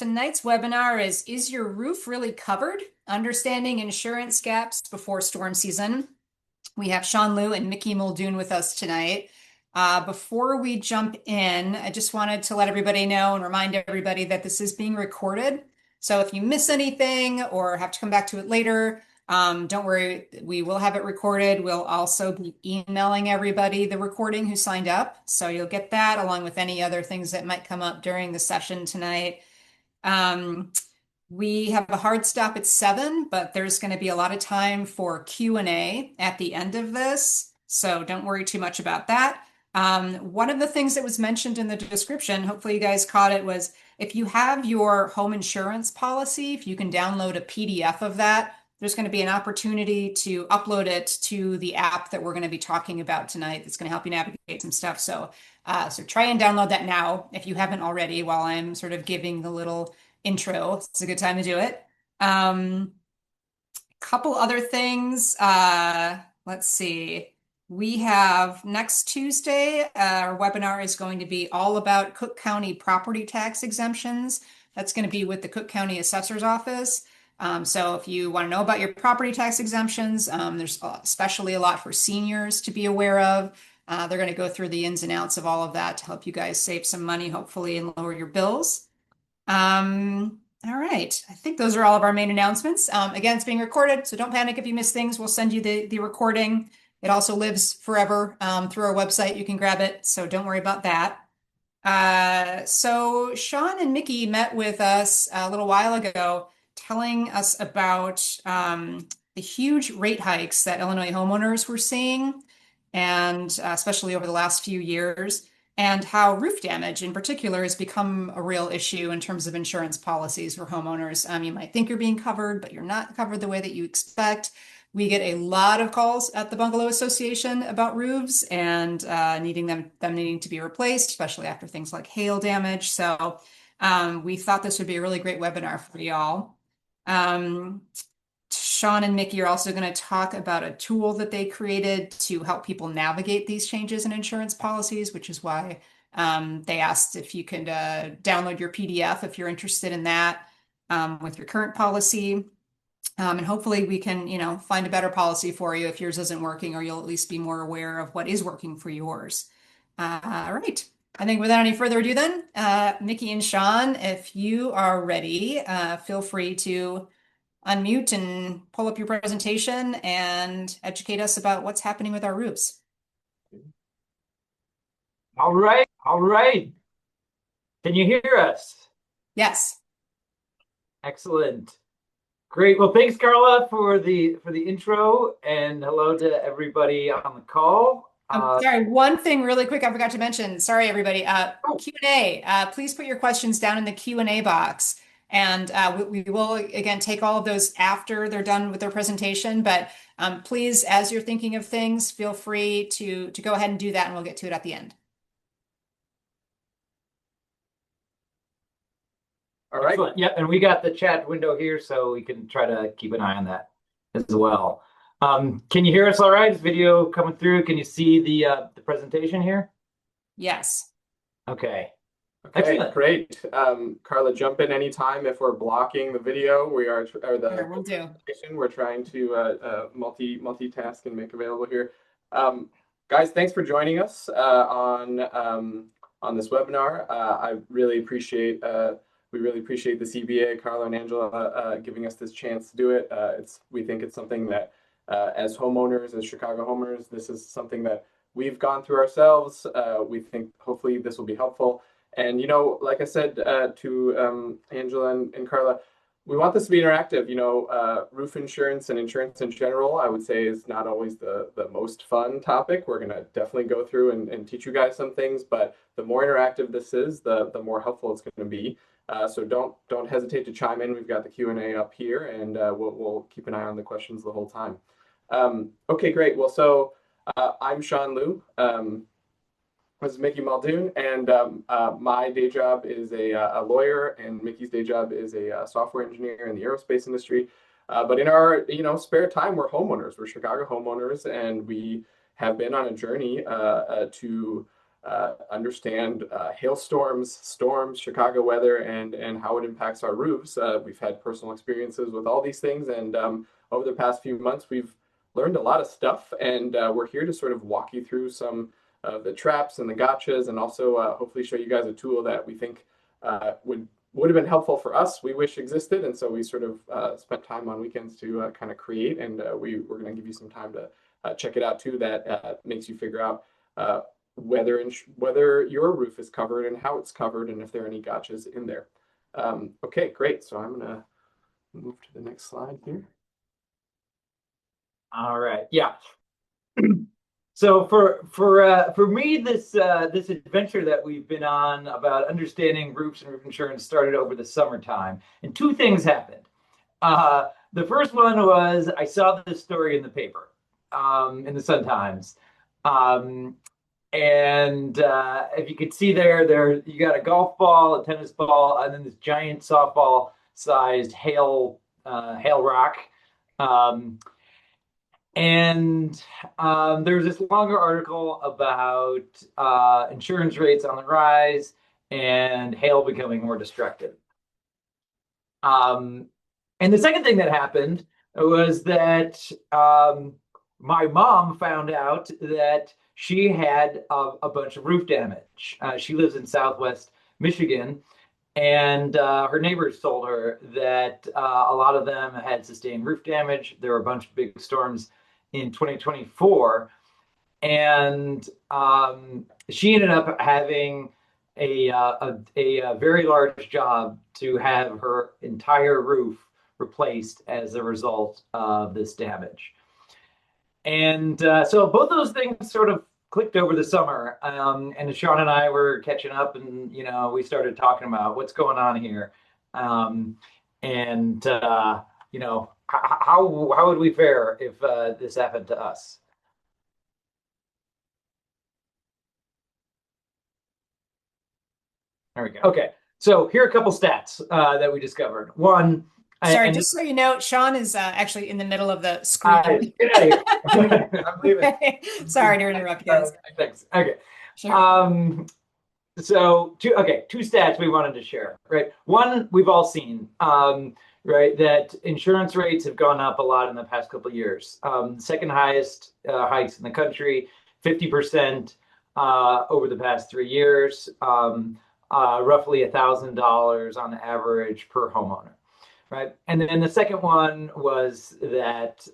Tonight's webinar is your roof really covered? Understanding insurance gaps before storm season. We have Shawn and Mickey Muldoon with us tonight. Before we jump in, I just wanted to let everybody know and remind everybody that this is being recorded. So if you miss anything or have to come back to it later, don't worry, we will have it recorded. We'll also be emailing everybody the recording who signed up. So you'll get that along with any other things that might come up during the session tonight. We have a hard stop at 7, but there's going to be a lot of time for Q&A at the end of this, so don't worry too much about that. One of the things that was mentioned in the description, hopefully you guys caught it, was if you have your home insurance policy, if you can download a PDF of that, there's going to be an opportunity to upload it to the app that we're going to be talking about tonight that's going to help you navigate some stuff. So try and download that now if you haven't already while I'm sort of giving the little intro. It's a good time to do it. Couple other things. Let's see. We have next Tuesday, our webinar is going to be all about Cook County property tax exemptions. That's going to be with the Cook County Assessor's Office. So if you want to know about your property tax exemptions, there's especially a lot for seniors to be aware of. They're going to go through the ins and outs of all of that to help you guys save some money, hopefully, and lower your bills. All right. I think those are all of our main announcements. Again, it's being recorded, so don't panic if you miss things. We'll send you the recording. It also lives forever through our website. You can grab it, so don't worry about that. So Shawn and Mickey met with us a little while ago telling us about the huge rate hikes that Illinois homeowners were seeing, and especially over the last few years, and how roof damage in particular has become a real issue in terms of insurance policies for homeowners. You might think you're being covered, but you're not covered the way that you expect. We get a lot of calls at the Bungalow Association about roofs and needing them needing to be replaced, especially after things like hail damage. So we thought this would be a really great webinar for y'all. Shawn and Mickey are also going to talk about a tool that they created to help people navigate these changes in insurance policies, which is why they asked if you could download your PDF if you're interested in that with your current policy. And hopefully we can, find a better policy for you if yours isn't working, or you'll at least be more aware of what is working for yours. All right. I think without any further ado then, Mickey and Shawn, if you are ready, feel free to unmute and pull up your presentation and educate us about what's happening with our roofs. All right. Can you hear us? Yes. Excellent. Great. Well, thanks, Carla, for the intro, and hello to everybody on the call. Sorry, one thing really quick I forgot to mention. Sorry, everybody. Q&A. Please put your questions down in the Q&A box. And we will, again, take all of those after they're done with their presentation. But please, as you're thinking of things, feel free to go ahead and do that, and we'll get to it at the end. All right. Excellent. Yeah, and we got the chat window here, so we can try to keep an eye on that as well. Can you hear us all right? Is video coming through? Can you see the presentation here? Yes. Okay. Excellent. Great. Carla, jump in anytime if we're blocking the video. We'll do. We're trying to multitask and make available here. Guys, thanks for joining us on this webinar. We really appreciate the CBA, Carla and Angela, giving us this chance to do it. We think it's something that, as homeowners, as Chicago homeowners, this is something that we've gone through ourselves. We think hopefully this will be helpful. And, like I said to Angela and Carla, we want this to be interactive. Roof insurance and insurance in general, I would say, is not always the most fun topic. We're going to definitely go through and teach you guys some things, but the more interactive this is, the more helpful it's going to be. So don't hesitate to chime in. We've got the Q&A up here, and we'll keep an eye on the questions the whole time. Okay, great. Well, so I'm Shawn Liu. This is Mickey Muldoon, and my day job is a lawyer, and Mickey's day job is a software engineer in the aerospace industry. But in our spare time, we're homeowners. We're Chicago homeowners, and we have been on a journey to understand hailstorms, storms, Chicago weather, and how it impacts our roofs. We've had personal experiences with all these things, and over the past few months, we've learned a lot of stuff, and we're here to sort of walk you through some of the traps and the gotchas, and also hopefully show you guys a tool that we think would have been helpful for us, we wish existed, and so we sort of spent time on weekends to kind of create, and we're going to give you some time to check it out too. That makes you figure out whether your roof is covered and how it's covered, and if there are any gotchas in there. Okay, great. So I'm going to move to the next slide here. All right. Yeah. So for me, this adventure that we've been on about understanding roofs and roof insurance started over the summertime, and two things happened. The first one was I saw this story in the paper, in the Sun Times, and if you could see there you got a golf ball, a tennis ball, and then this giant softball-sized hail rock. And there was this longer article about insurance rates on the rise and hail becoming more destructive. And the second thing that happened was that my mom found out that she had a bunch of roof damage. She lives in Southwest Michigan, and her neighbors told her that a lot of them had sustained roof damage. There were a bunch of big storms in 2024, and she ended up having a very large job to have her entire roof replaced as a result of this damage. And so both those things sort of clicked over the summer, and Shawn and I were catching up, and we started talking about what's going on here, and how would we fare if this happened to us? There we go. Okay, so here are a couple stats that we discovered. One. Sorry, just so you know, Shawn is actually in the middle of the screen. Get out of here. I'm leaving. Sorry to interrupt, guys. Thanks. Okay. Sure. So two stats we wanted to share, right? One, we've all seen, right, that insurance rates have gone up a lot in the past couple of years. Second highest hikes in the country, 50% over the past 3 years, roughly $1,000 on average per homeowner, right? And then the second one was that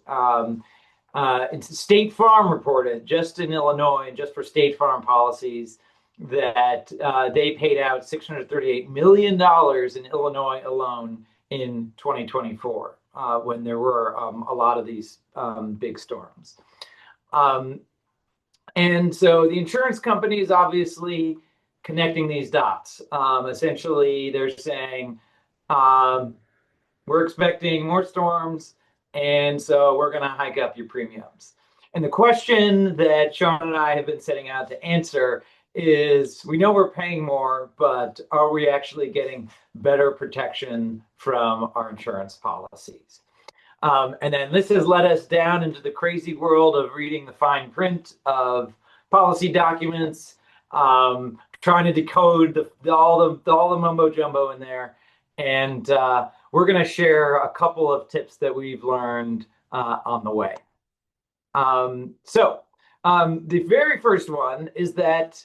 State Farm reported just in Illinois, just for State Farm policies, that they paid out $638 million in Illinois alone in 2024, when there were a lot of these big storms. And so the insurance company is obviously connecting these dots. Essentially, they're saying, we're expecting more storms, and so we're going to hike up your premiums. And the question that Shawn and I have been setting out to answer is, we know we're paying more, but are we actually getting better protection from our insurance policies? And then this has led us down into the crazy world of reading the fine print of policy documents, trying to decode all the mumbo jumbo in there. And we're going to share a couple of tips that we've learned on the way. So the very first one is that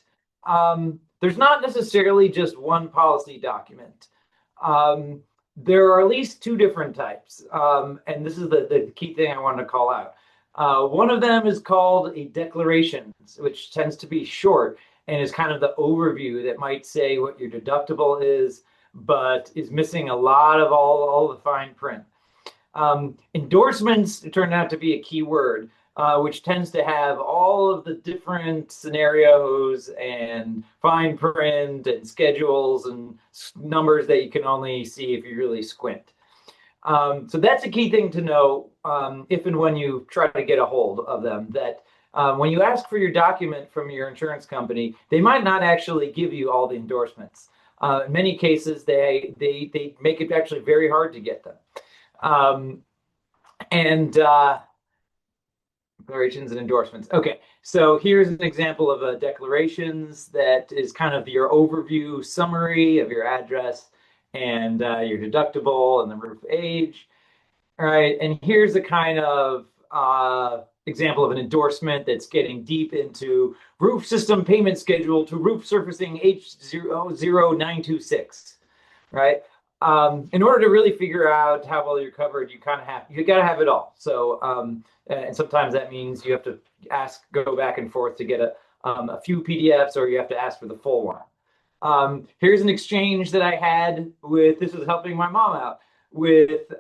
there's not necessarily just one policy document. There are at least two different types, and this is the key thing I wanted to call out. One of them is called a declaration, which tends to be short and is kind of the overview that might say what your deductible is, but is missing a lot of all the fine print. Endorsements turned out to be a key word, which tends to have all of the different scenarios and fine print and schedules and numbers that you can only see if you really squint. So that's a key thing to know if and when you try to get a hold of them, that when you ask for your document from your insurance company, they might not actually give you all the endorsements. In many cases, they make it actually very hard to get them. Declarations and endorsements. Okay, So here's an example of a declarations that is kind of your overview summary of your address and your deductible and the roof age. All right, and here's a kind of example of an endorsement that's getting deep into roof system payment schedule to roof surfacing H00926, right? In order to really figure out how well you're covered, you got to have it all. So, and sometimes that means you have to go back and forth to get a few PDFs, or you have to ask for the full one. Here's an exchange that I had this is helping my mom out with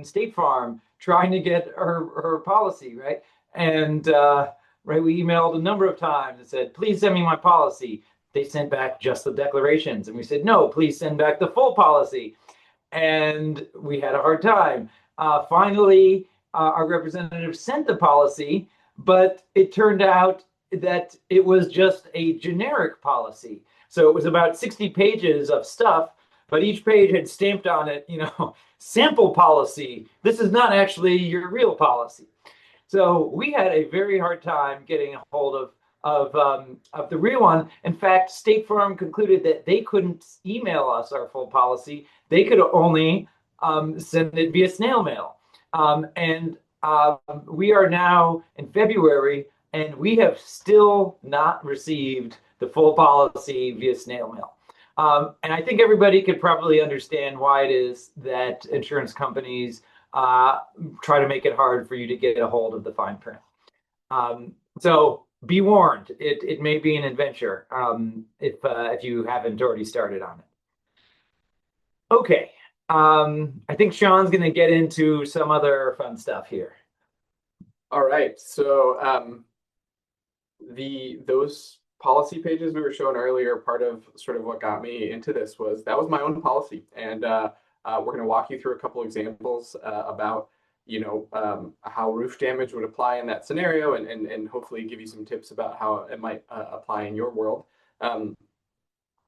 State Farm trying to get her policy, right? And right, we emailed a number of times and said, please send me my policy. They sent back just the declarations. And we said, no, please send back the full policy. And we had a hard time. Finally, our representative sent the policy, but it turned out that it was just a generic policy. So it was about 60 pages of stuff, but each page had stamped on it, sample policy. This is not actually your real policy. So we had a very hard time getting a hold of the real one. In fact, State Farm concluded that they couldn't email us our full policy. They could only send it via snail mail. And we are now in February, and we have still not received the full policy via snail mail. And I think everybody could probably understand why it is that insurance companies try to make it hard for you to get a hold of the fine print. So be warned, it may be an adventure if you haven't already started on it. Okay, I think Shawn's going to get into some other fun stuff here. All right, so those policy pages we were showing earlier, part of sort of what got me into this was my own policy, and we're going to walk you through a couple examples about how roof damage would apply in that scenario, and hopefully give you some tips about how it might apply in your world.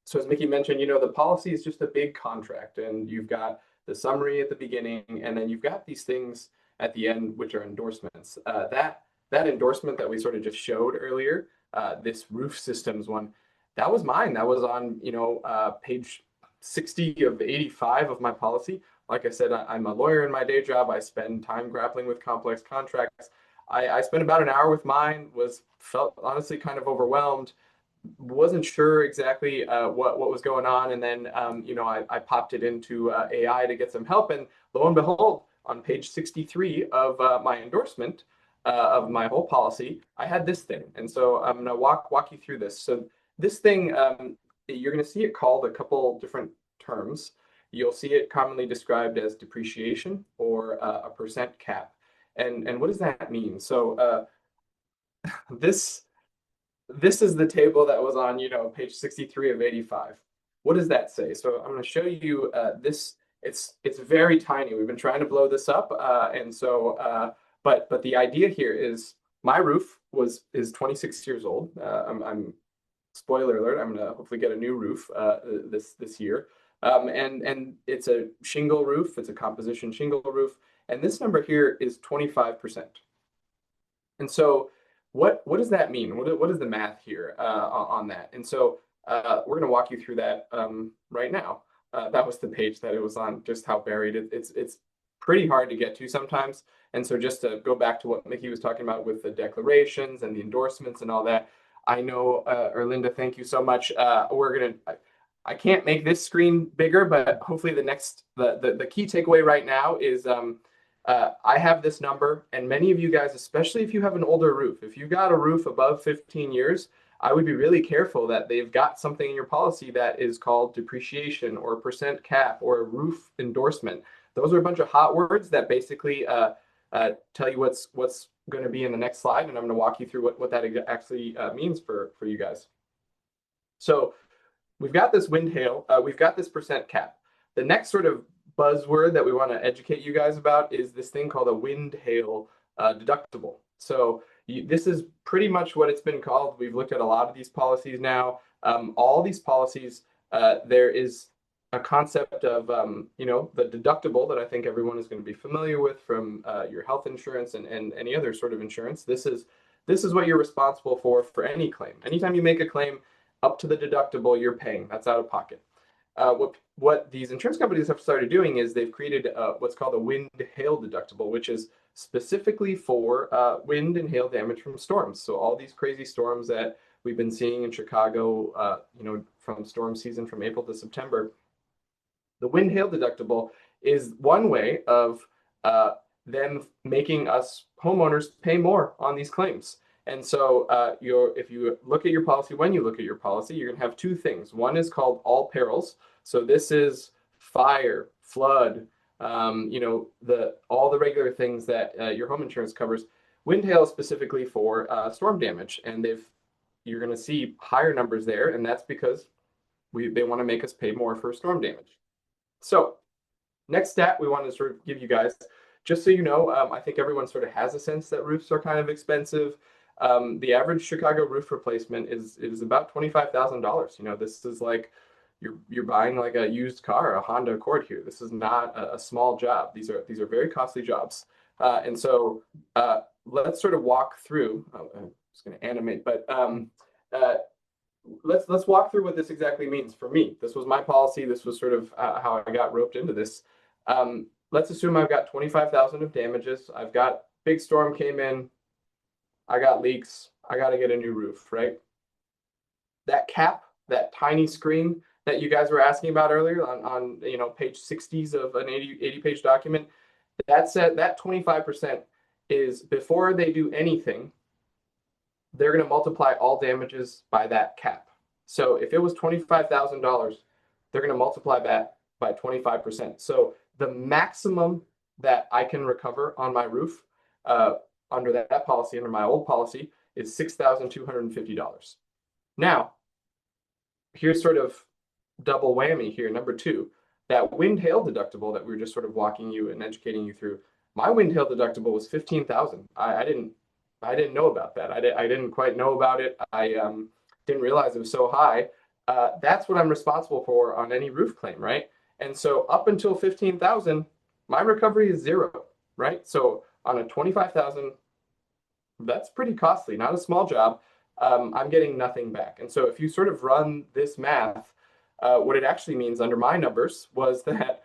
So as Mickey mentioned, the policy is just a big contract, and you've got the summary at the beginning, and then you've got these things at the end, which are endorsements. That endorsement that we sort of just showed earlier, this roof systems one, that was mine. That was on page 60 of 85 of my policy. Like I said, I'm a lawyer in my day job. I spend time grappling with complex contracts. I spent about an hour with mine, felt honestly kind of overwhelmed, wasn't sure exactly what was going on. And then, I popped it into AI to get some help. And lo and behold, on page 63 of my endorsement of my whole policy, I had this thing. And so I'm going to walk you through this. So this thing, you're going to see it called a couple different terms. You'll see it commonly described as depreciation or a percent cap. And what does that mean? So this is the table that was on, page 63 of 85. What does that say? So I'm going to show you this. It's very tiny. We've been trying to blow this up, and so but the idea here is my roof is 26 years old. I'm spoiler alert. I'm going to hopefully get a new roof this year, and it's a shingle roof. It's a composition shingle roof, and this number here is 25%. And so what does that mean? What is the math here on that? And so we're going to walk you through that right now. That was the page that it was on, just how buried it's pretty hard to get to sometimes. And so just to go back to what Mickey was talking about with the declarations and the endorsements and all that, I know, Erlinda, thank you so much. I can't make this screen bigger, but hopefully the key takeaway right now is I have this number, and many of you guys, especially if you have an older roof, if you've got a roof above 15 years, I would be really careful that they've got something in your policy that is called depreciation or percent cap or a roof endorsement. Those are a bunch of hot words that basically tell you what's going to be in the next slide, and I'm going to walk you through what that actually means for you guys. So we've got this wind hail, we've got this percent cap. The next sort of buzzword that we want to educate you guys about is this thing called a wind hail deductible. So this is pretty much what it's been called. We've looked at a lot of these policies now. All these policies, there is a concept of the deductible that I think everyone is going to be familiar with from your health insurance and any other sort of insurance. This is this is what you're responsible for any claim. Anytime you make a claim up to the deductible, you're paying. That's out of pocket. What these insurance companies have started doing is they've created what's called a wind hail deductible, which is specifically for wind and hail damage from storms. So all these crazy storms that we've been seeing in Chicago, from storm season from April to September, the wind hail deductible is one way of them making us homeowners pay more on these claims. And so if you look at your policy, when you look at your policy, you're going to have two things. One is called all perils. So this is fire, flood, all the regular things that your home insurance covers. Wind hail specifically for storm damage, and you're going to see higher numbers there, and that's because they want to make us pay more for storm damage. So next stat we want to sort of give you guys, just so you know, I think everyone sort of has a sense that roofs are kind of expensive. The average Chicago roof replacement is about $25,000. This is like you're buying like a used car, a Honda Accord here. This is not a small job. These are very costly jobs. And so let's sort of walk through. I'm just going to animate, but let's walk through what this exactly means for me. This was my policy. This was sort of how I got roped into this. Let's assume I've got 25,000 of damages. I've got big storm came in. I got leaks. I got to get a new roof, right? That cap, that tiny screen that you guys were asking about earlier on page 60s of an 80 page document, that 25% is before they do anything, they're going to multiply all damages by that cap. So if it was $25,000, they're going to multiply that by 25%. So the maximum that I can recover on my roof under that policy, under my old policy, is $6,250. Now, here's sort of double whammy here. Number two, that wind hail deductible that we were just sort of walking you and educating you through. My wind hail deductible was $15,000. I didn't know about that. I didn't quite know about it. I didn't realize it was so high. That's what I'm responsible for on any roof claim, right? And so up until $15,000, my recovery is zero, right? So on a $25,000, that's pretty costly, not a small job. I'm getting nothing back. And so if you sort of run this math, what it actually means under my numbers was that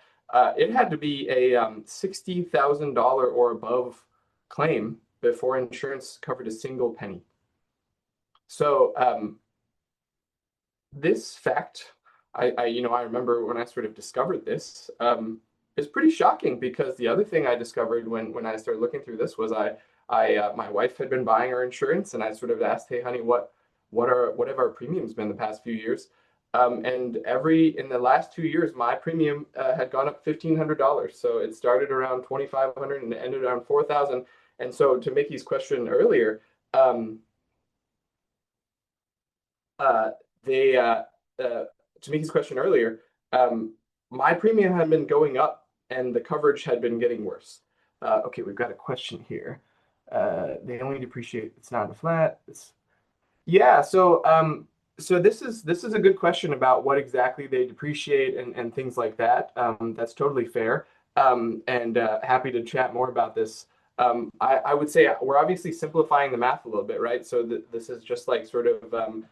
it had to be a $60,000 or above claim before insurance covered a single penny. So this fact, I remember when I sort of discovered this, is pretty shocking, because the other thing I discovered when I started looking through this was my wife had been buying our insurance, and I sort of asked, hey honey, what have our premiums been the past few years? And in the last 2 years, my premium had gone up $1,500. So it started around $2,500 and it ended around $4,000. And so to Mickey's question earlier, my premium had been going up and the coverage had been getting worse. Okay, we've got a question here. They only depreciate, it's not a flat. Yeah, so this is a good question about what exactly they depreciate and things like that. That's totally fair. And happy to chat more about this. I would say we're obviously simplifying the math a little bit, right? So this is just like sort of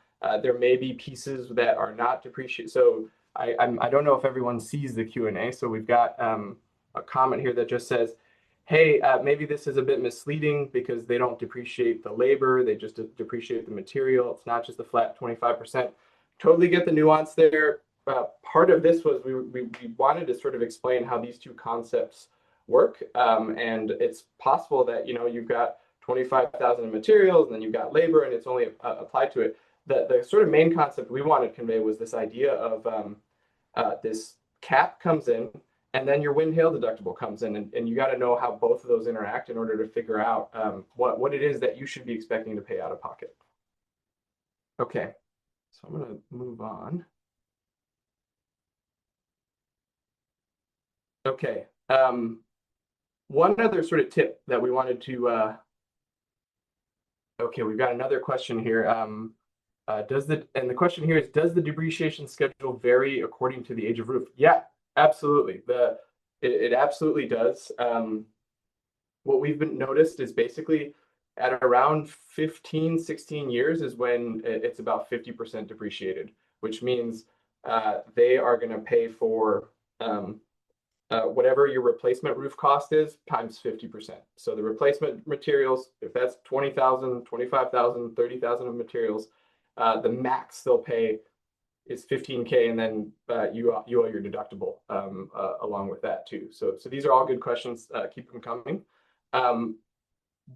there may be pieces that are not depreciated. So I don't know if everyone sees the Q&A. So we've got a comment here that just says, hey, maybe this is a bit misleading because they don't depreciate the labor, they just depreciate the material. It's not just a flat 25%. Totally get the nuance there. Part of this was we wanted to sort of explain how these two concepts work. And it's possible that, you've got 25,000 in materials and then you've got labor and it's only applied to it. The sort of main concept we wanted to convey was this idea of this cap comes in, and then your wind hail deductible comes in, and you got to know how both of those interact in order to figure out what it is that you should be expecting to pay out of pocket. Okay, so I'm going to move on. Okay, one other sort of tip that we wanted to. Okay, we've got another question here. The question here is, does the depreciation schedule vary according to the age of roof? Yeah. Absolutely. It absolutely does. What we've been noticed is basically at around 15, 16 years is when it's about 50% depreciated, which means they are going to pay for whatever your replacement roof cost is times 50%. So the replacement materials, if that's 20,000, 25,000, 30,000 of materials, the max they'll pay is 15K, and then you owe your deductible along with that too. So these are all good questions. Keep them coming.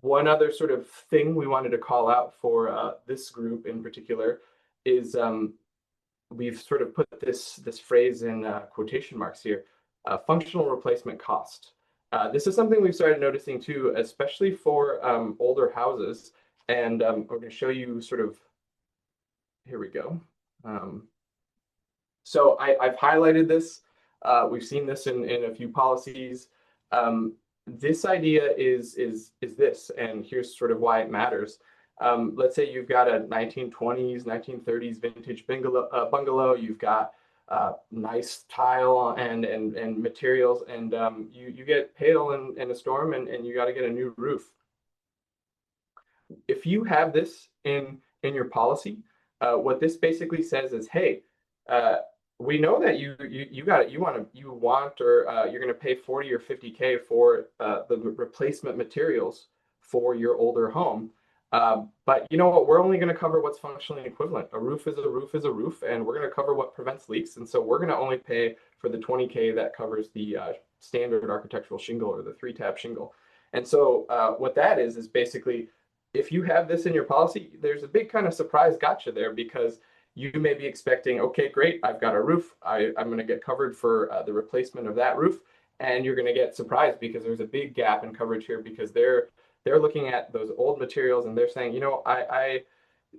One other sort of thing we wanted to call out for this group in particular is we've sort of put this phrase in quotation marks here, functional replacement cost. This is something we've started noticing too, especially for older houses. And we're going to show you sort of, here we go. So I've highlighted this. We've seen this in a few policies. This idea is this, and here's sort of why it matters. Let's say you've got a 1920s, 1930s vintage bungalow. You've got nice tile and materials, and you get hail in a storm, and you got to get a new roof. If you have this in your policy, what this basically says is, hey, we know that you want or you're going to pay 40 or 50K for the replacement materials for your older home. But you know what? We're only going to cover what's functionally equivalent. A roof is a roof is a roof, and we're going to cover what prevents leaks. And so we're going to only pay for the 20K that covers the standard architectural shingle or the 3-tab shingle. And so what that is basically, if you have this in your policy, there's a big kind of surprise gotcha there, because you may be expecting, okay, great, I've got a roof. I'm going to get covered for the replacement of that roof. And you're going to get surprised because there's a big gap in coverage here, because they're looking at those old materials and they're saying, you know,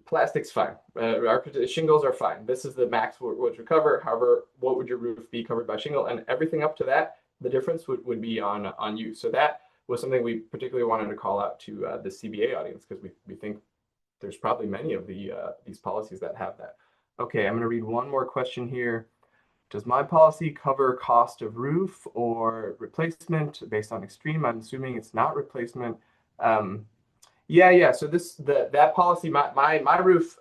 plastic's fine. Shingles are fine. This is the max what you cover. However, what would your roof be covered by shingle? And everything up to that, the difference would be on you. So that was something we particularly wanted to call out to the CBA audience, because we think there's probably many of these policies that have that. Okay, I'm going to read one more question here. Does my policy cover cost of roof or replacement based on extreme? I'm assuming it's not replacement. Yeah. So that policy, my roof,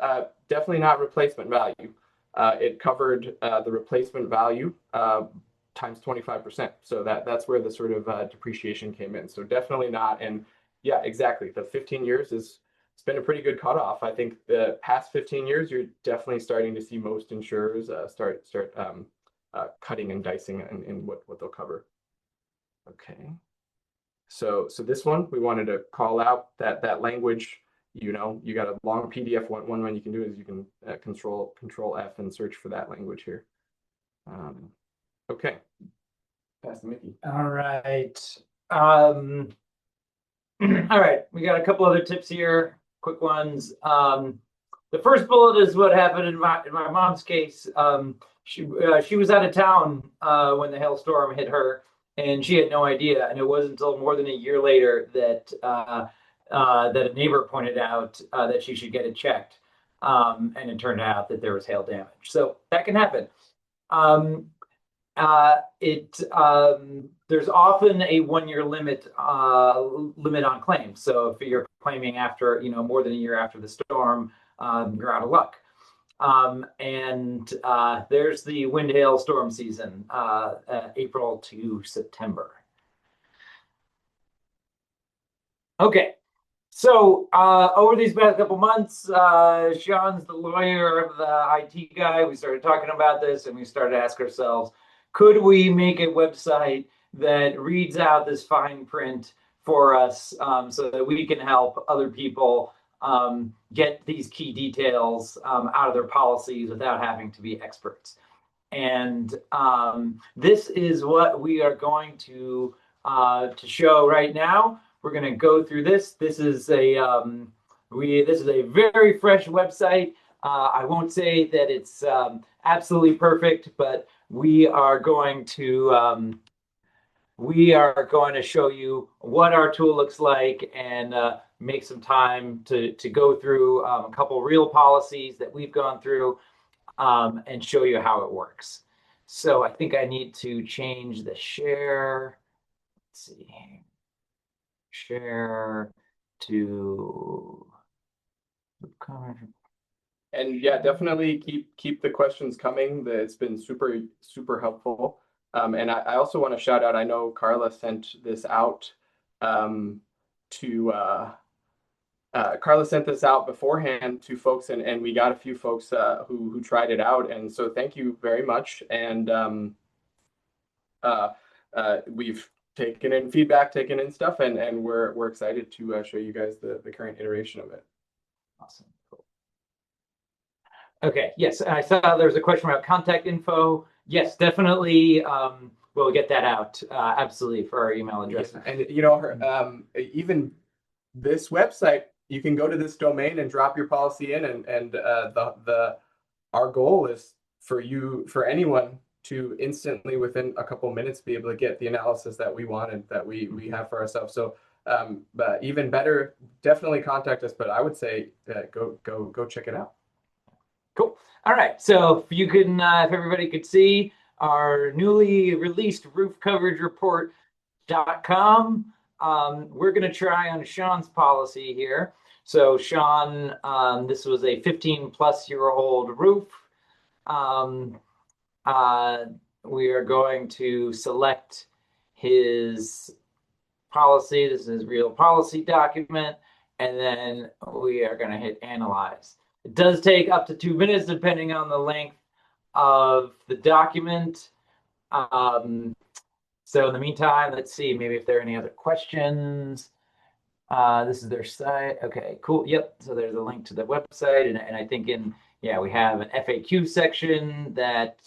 definitely not replacement value. It covered the replacement value times 25%. So that's where the sort of depreciation came in. So definitely not. And yeah, exactly. The 15 years it's been a pretty good cutoff. I think the past 15 years, you're definitely starting to see most insurers start cutting and dicing in what they'll cover. Okay. So this one, we wanted to call out that language. You know, you got a long PDF. One way you can do is you can control F and search for that language here. Okay. Pass to Mickey. All right. All right. We got a couple other tips here. Quick ones. The first bullet is what happened in my mom's case. She was out of town when the hailstorm hit her, and she had no idea. And it wasn't until more than a year later that that a neighbor pointed out that she should get it checked. And it turned out that there was hail damage. So that can happen. There's often a 1-year limit on claims. So if you're claiming after, more than a year after the storm, you're out of luck. And there's the wind hail storm season, April to September. Okay. So over these past couple months, Shawn's the lawyer, the IT guy. We started talking about this, and we started to ask ourselves, could we make a website that reads out this fine print for us so that we can help other people get these key details out of their policies without having to be experts? And this is what we are going to show right now. We're going to go through this. This is a very fresh website. I won't say that it's absolutely perfect, but we are going to show you what our tool looks like and make some time to go through a couple real policies that we've gone through and show you how it works. So I think I need to change the share. Let's see. Share to. And yeah, definitely keep the questions coming. It's been super helpful. And I also want to shout out. I know Carla sent this out to Carla sent this out beforehand to folks, and we got a few folks who tried it out. And so thank you very much. And we've taken in feedback, taken in stuff, and we're excited to show you guys the current iteration of it. Awesome. Cool. Okay. Yes, I saw there was a question about contact info. Yes, definitely. We'll get that out. Absolutely, for our email address. Yeah. And you know, even this website, you can go to this domain and drop your policy in, and our goal is for anyone to instantly, within a couple minutes, be able to get the analysis that we wanted, that we have for ourselves. So, but even better, definitely contact us. But I would say go check it out. Cool. All right. So if you can, if everybody could see our newly released roof coverage report.com, we're going to try on Shawn's policy here. So Shawn, this was a 15-plus-year-old roof. We are going to select his policy. This is his real policy document. And then we are going to hit analyze. It does take up to 2 minutes, depending on the length of the document. So in the meantime, let's see, maybe if there are any other questions. This is their site. Okay, cool. Yep. So there's a link to the website. And I think we have an FAQ section that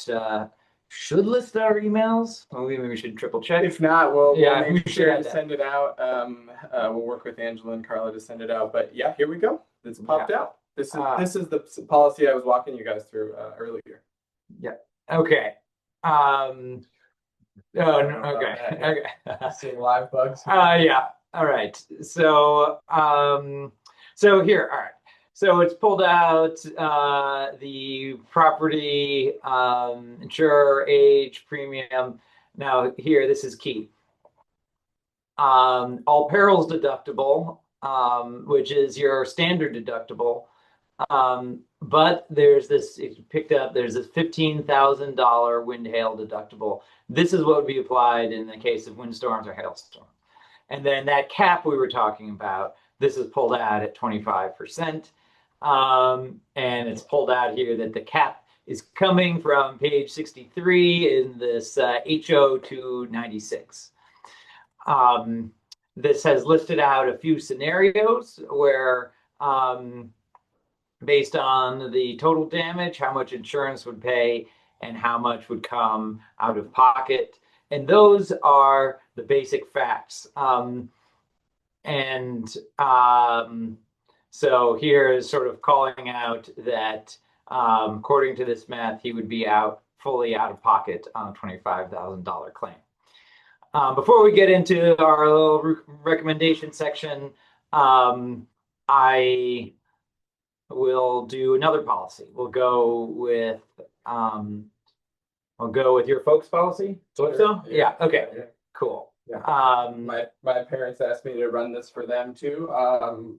should list our emails. Well, maybe we should triple check. If not, we'll make sure to send it out. We'll work with Angela and Carla to send it out. But yeah, here we go. It's popped out. This is the policy I was walking you guys through earlier. Yeah. Okay. Oh, no, okay. Okay. Seeing live bugs. Yeah. All right. So, so here, all right. So it's pulled out the property, insurer, age, premium. Now here, this is key. All perils deductible, which is your standard deductible. But there's this, if you picked up, there's this $15,000 wind hail deductible. This is what would be applied in the case of windstorms or hailstorms. And then that cap we were talking about, this is pulled out at 25%. And it's pulled out here that the cap is coming from page 63 in this HO 296. This has listed out a few scenarios where based on the total damage, how much insurance would pay and how much would come out of pocket. And those are the basic facts. So here is sort of calling out that according to this math, he would be fully out of pocket on a $25,000 claim. Before we get into our little recommendation section, I will do another policy. We'll go with your folks' policy. So yeah, okay, cool. Yeah. My parents asked me to run this for them too.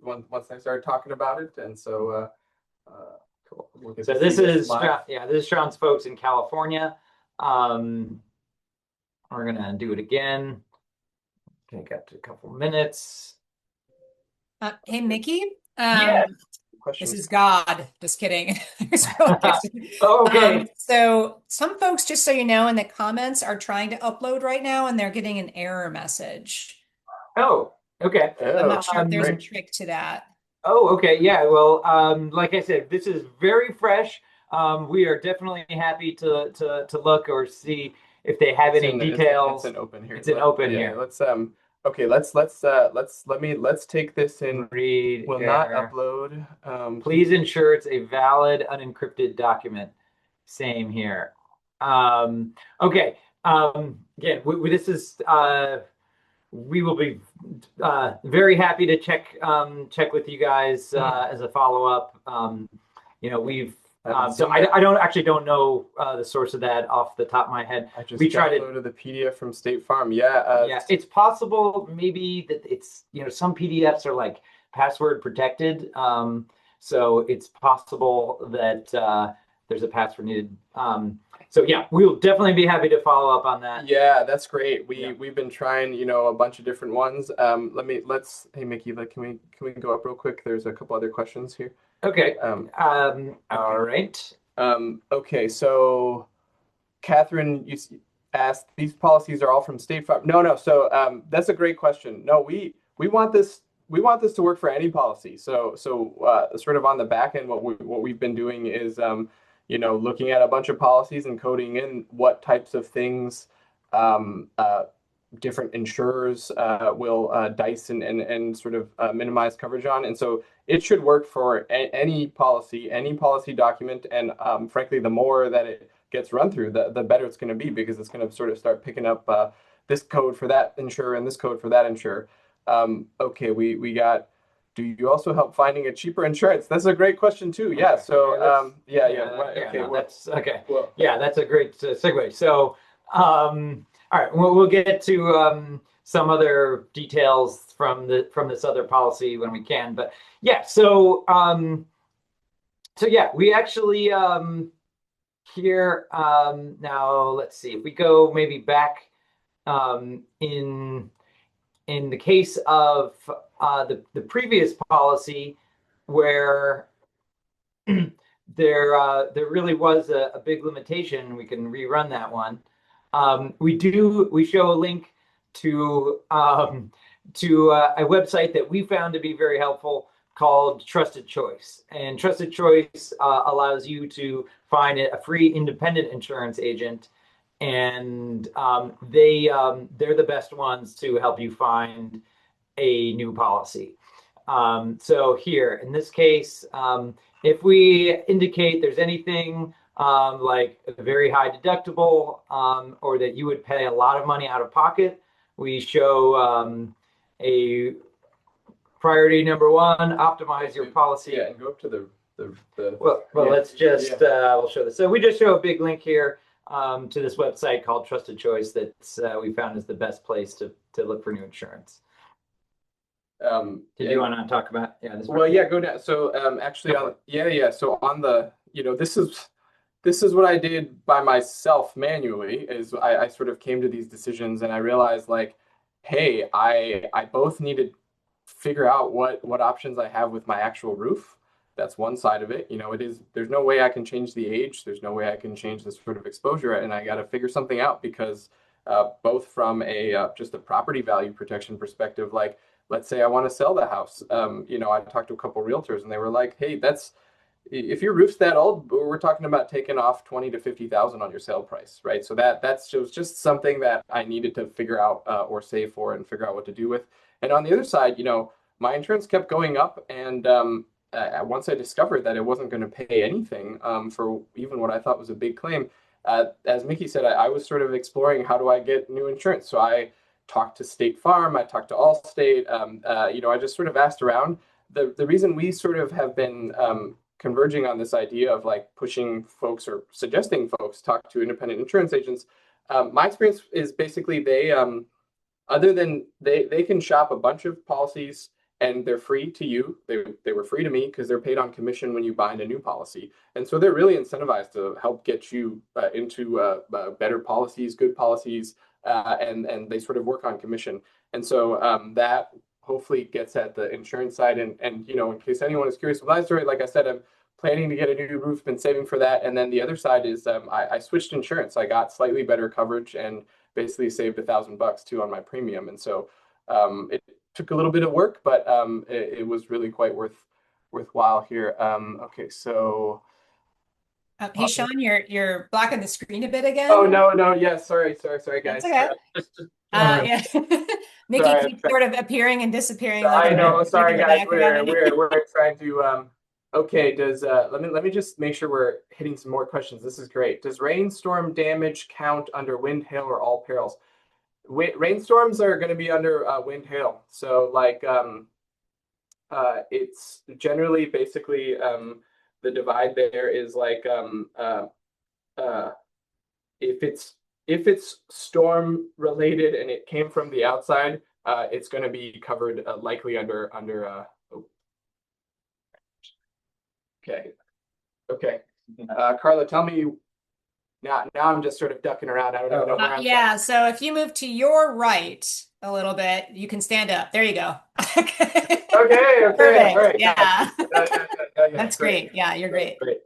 Once I started talking about it, and so cool. So this is this is Shawn's folks in California. We're gonna do it again. Take up to a couple minutes. Hey, Mickey. Yeah. This is God. Just kidding. Okay. So some folks, just so you know, in the comments are trying to upload right now, and they're getting an error message. Oh, okay. I'm not sure if there's a trick to that. Oh, okay. Yeah. Well, like I said, this is very fresh. We are definitely happy to look or see if they have any details. It's an open here. It's an open here. Let's okay, let's take this and read. Will not upload. Please ensure it's a valid, unencrypted document. Same here. Okay. Again, this is we will be very happy to check with you guys as a follow-up. We've so I don't know the source of that off the top of my head. I just downloaded the PDF from State Farm. Yeah. Yeah, it's possible maybe that it's some PDFs are like password protected. So it's possible that there's a password needed. So yeah, we'll definitely be happy to follow up on that. Yeah, that's great. Yeah. We've been trying, a bunch of different ones. Hey Mickey, can we go up real quick? There's a couple other questions here. Okay. Okay. All right. Okay, so Catherine, you asked, these policies are all from State Farm. No. So that's a great question. No, we want this to work for any policy. So sort of on the back end, what we've been doing is looking at a bunch of policies and coding in what types of things different insurers will dice and sort of minimize coverage on. And so it should work for any policy document. And frankly, the more that it gets run through, the better it's going to be, because it's going to sort of start picking up this code for that insurer and this code for that insurer. Okay, we got. Do you also help finding a cheaper insurance? That's a great question too. Yeah. Okay. So Okay. well, That's okay. well, Yeah, that's a great segue. So, all right, we'll get to some other details from this other policy when we can. But yeah, so yeah, we actually here now. Let's see if we go maybe back in the case of the previous policy, where there really was a big limitation. We can rerun that one. We show a link to a website that we found to be very helpful called Trusted Choice. And Trusted Choice allows you to find a free independent insurance agent, and they're the best ones to help you find a new policy. So here, in this case, if we indicate there's anything like a very high deductible, or that you would pay a lot of money out of pocket, we show a priority number one: optimize your policy. Yeah, and go up to the well, let's just we'll show this. So we just show a big link here to this website called Trusted Choice that we found is the best place to look for new insurance. Did you want to talk about this? Well, yeah, go down. So actually, So on the, this is what I did by myself manually. Is I sort of came to these decisions, and I realized, like, hey, I both need to figure out what options I have with my actual roof. That's one side of it. There's no way I can change the age. There's no way I can change this sort of exposure, and I got to figure something out, because both from just a property value protection perspective, like, let's say I want to sell the house. I talked to a couple realtors, and they were like, hey, if your roof's that old, we're talking about taking off 20 to 50,000 on your sale price, right? So that's just something that I needed to figure out or save for and figure out what to do with. And on the other side, my insurance kept going up, and once I discovered that it wasn't going to pay anything for even what I thought was a big claim, as Mickey said, I was sort of exploring, how do I get new insurance? So I talked to State Farm, I talked to Allstate, I just sort of asked around. The reason we sort of have been converging on this idea of, like, pushing folks or suggesting folks talk to independent insurance agents, my experience is basically they can shop a bunch of policies, and they're free to you. They were free to me, because they're paid on commission when you bind a new policy. And so they're really incentivized to help get you into better policies, good policies, and they sort of work on commission. And so that hopefully gets at the insurance side. And in case anyone is curious with my story, like I said, I'm planning to get a new roof, been saving for that. And then the other side is I switched insurance. I got slightly better coverage and basically saved $1,000 too on my premium. And so it took a little bit of work, but it was really quite worthwhile here. Okay, so Hey, Shawn, you're blocking the screen a bit again. oh no, yeah, sorry guys. That's okay. Yeah. Mickey Sorry. keeps sort of appearing and disappearing. I know. Sorry, guys. We're We're trying to. Okay. Does let me just make sure we're hitting some more questions. This is great. Does rainstorm damage count under wind, hail, or all perils? Rainstorms are going to be under wind, hail. So, like, it's generally basically the divide there is like if it's storm related and it came from the outside, it's going to be covered likely under Okay. Okay. Carla, tell me now. Now I'm just sort of ducking around. I don't even know where I'm. Yeah, so if you move to your right a little bit, you can stand up. There you go. Okay. Okay. Okay. Perfect. All right. Yeah. Yeah, That's great. great. Yeah, you're great. Great.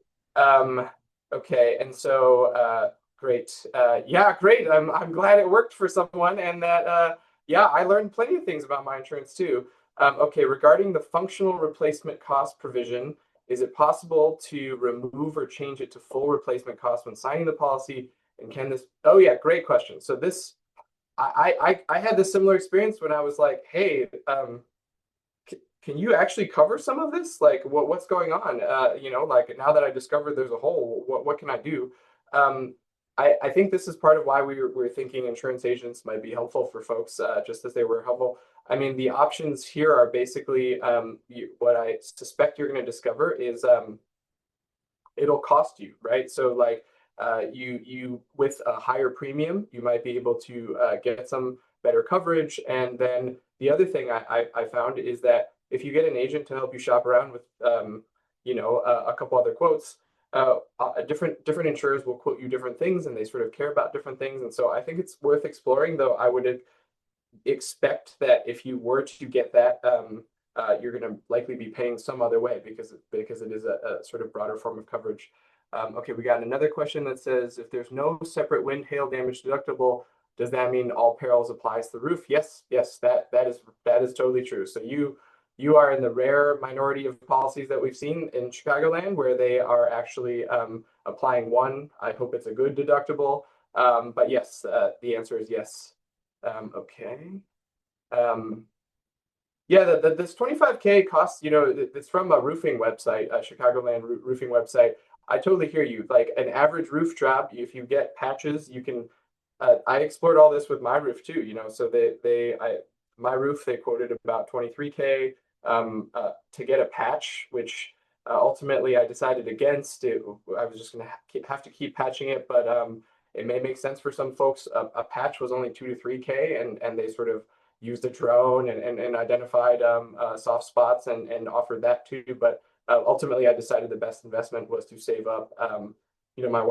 Okay. And so, great. Yeah, great. I'm glad it worked for someone, and that, yeah, I learned plenty of things about my insurance too. Okay. Regarding the functional replacement cost provision, is it possible to remove or change it to full replacement cost when signing the policy? And can this? Oh yeah, great question. So this, I had this similar experience when I was like, hey, can you actually cover some of this? Like, what's going on? You know, like now that I discovered there's a hole, what can I do? Um, I think this is part of why we're thinking insurance agents might be helpful for folks, just as they were helpful. I mean, the options here are basically what I suspect you're going to discover is it'll cost you, right? So like you with a higher premium, you might be able to get some better coverage. And then the other thing I found is that if you get an agent to help you shop around with you know a couple other quotes, different insurers will quote you different things, and they sort of care about different things. And so I think it's worth exploring. Though I would expect that if you were to get that, you're going to likely be paying some other way because it is a sort of broader form of coverage. Okay, we got another question that says, if there's no separate wind hail damage deductible, does that mean all perils applies to the roof? Yes, yes, that is totally true. So you are in the rare minority of policies that we've seen in Chicagoland where they are actually applying one. I hope it's a good deductible. But yes, the answer is yes. Okay. Yeah, this 25K costs, you know, it's from a roofing website, a Chicagoland roofing website. I totally hear you. Like an average roof job, if you get patches, you can. I explored all this with my roof too, you know. So my roof they quoted about 23K to get a patch, which ultimately I decided against. I was just gonna have to keep patching it, but it may make sense for some folks. A patch was only 2 to 3K, and they sort of used a drone and identified soft spots and offered that too. But ultimately, I decided the best investment was to save up. You know, my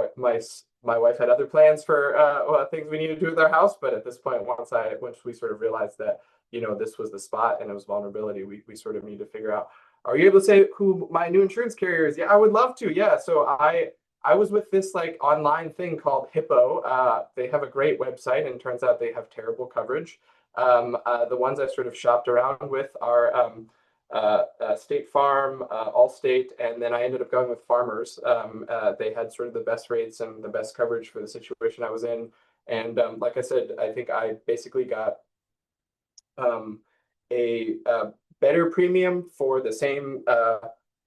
wife had other plans for things we needed to do with our house, but at this point, once we sort of realized that you know this was the spot and it was vulnerability, we sort of need to figure out. Are you able to say who my new insurance carrier is? Yeah, I would love to. Yeah, so I was with this like online thing called Hippo. They have a great website, and turns out they have terrible coverage. The ones I sort of shopped around with are State Farm, Allstate, and then I ended up going with Farmers. They had sort of the best rates and the best coverage for the situation I was in. And like I said, I think I basically got a better premium for the same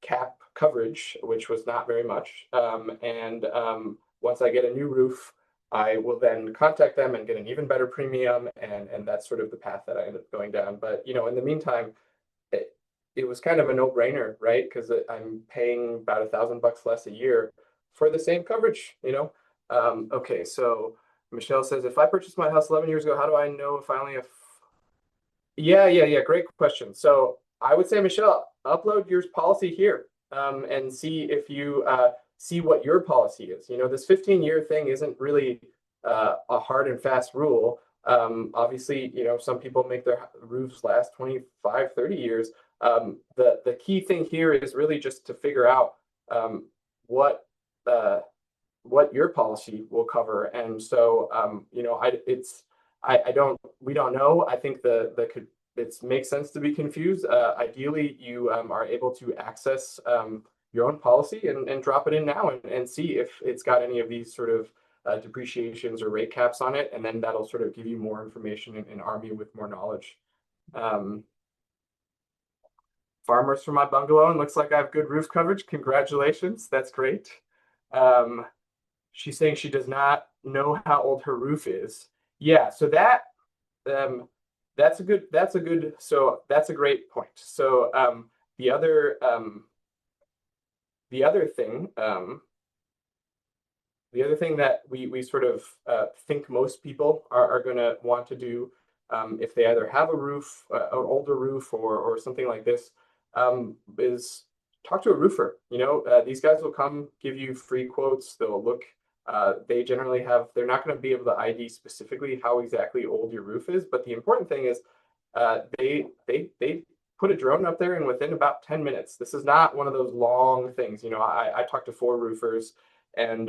cap coverage, which was not very much. And once I get a new roof, I will then contact them and get an even better premium, and that's sort of the path that I ended up going down. But you know, in the meantime, it was kind of a no-brainer, right? Because I'm paying about $1,000 less a year for the same coverage, you know. Okay, so Michelle says, if I purchased my house 11 years ago, how do I know if I only have? Yeah. Great question. So I would say, Michelle, upload your policy here and see if you see what your policy is. You know, this 15-year thing isn't really a hard and fast rule. Obviously, you know, some people make their roofs last 25, 30 years. The key thing here is really just to figure out what your policy will cover. And so, you know, we don't know. I think it makes sense to be confused. Ideally, you are able to access your own policy and drop it in now and see if it's got any of these sort of depreciations or rate caps on it, and then that'll sort of give you more information and arm you with more knowledge. Farmers for my bungalow, and looks like I have good roof coverage. Congratulations, that's great. She's saying she does not know how old her roof is. Yeah, so that's a great point. So the other thing that we sort of think most people are going to want to do if they either have a roof, an older roof, or something like this, is talk to a roofer. These guys will come give you free quotes. They'll look. They generally have. They're not going to be able to ID specifically how exactly old your roof is, but the important thing is they put a drone up there and within about 10 minutes. This is not one of those long things. I talked to 4 roofers and